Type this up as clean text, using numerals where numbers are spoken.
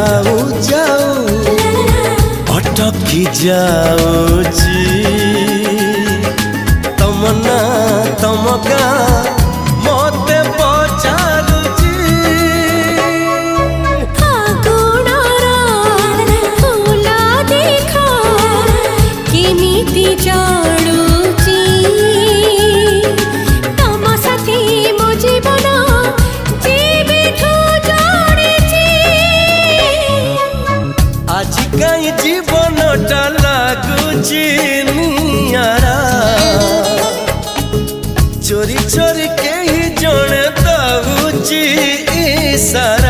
जाऊ जाऊ अटकी जाऊची तमना तमका मते पचारुची फूला देखा केमिति जाड़ुची तम साथी मो जीवन जीविठू जोड़ीची आज कहीं जीवनटा लागुची नियारा चोरी चोरी के ही जने दउची इशारा।